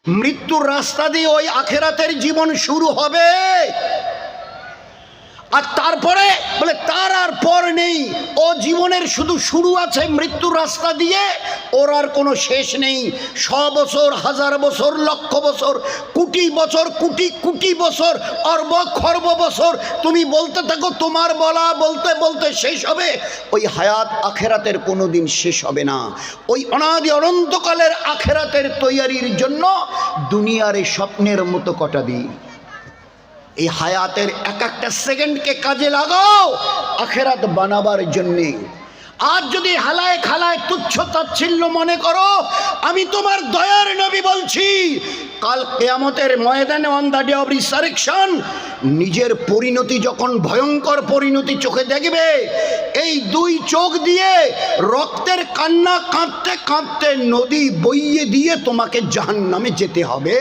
মৃত্যুর রাস্তা দিয়ে ওই আখেরাতের জীবন শুরু হবে। আর তারপরে বলে তার আর পর নেই, ও জীবনের শুধু শুরু আছে মৃত্যুর রাস্তা দিয়ে, ওর আর কোনো শেষ নেই। 100 বছর, 1000 বছর, লক্ষ বছর, কোটি বছর, কোটি কোটি বছর, অর্ব খর্ব বছর তুমি বলতে থাকো, তোমার বলা বলতে বলতে শেষ হবে। ওই হায়াত আখেরাতের কোনো দিন শেষ হবে না। ওই অনাদি অনন্তকালের আখেরাতের তৈয়ারির জন্য দুনিয়ার এই স্বপ্নের মতো কটা দিন। এই হায়াতের এক একটা সেকেন্ডকে কাজে লাগাও আখেরাত বানাবার জন্যে। আজ যদি হালায় খালায় তুচ্ছ তাচ্ছিল্য মনে করো, আমি তোমার দয়ার নবী বলছি, কাল কিয়ামতের ময়দানে on the day of resurrection নিজের পরিণতি যখন ভয়ঙ্কর পরিণতি চোখে দেখবে, এই দুই চোখ দিয়ে রক্তের কান্না কাঁদতে কাঁদতে নদী বইয়ে দিয়ে তোমাকে জাহান্নামে যেতে হবে।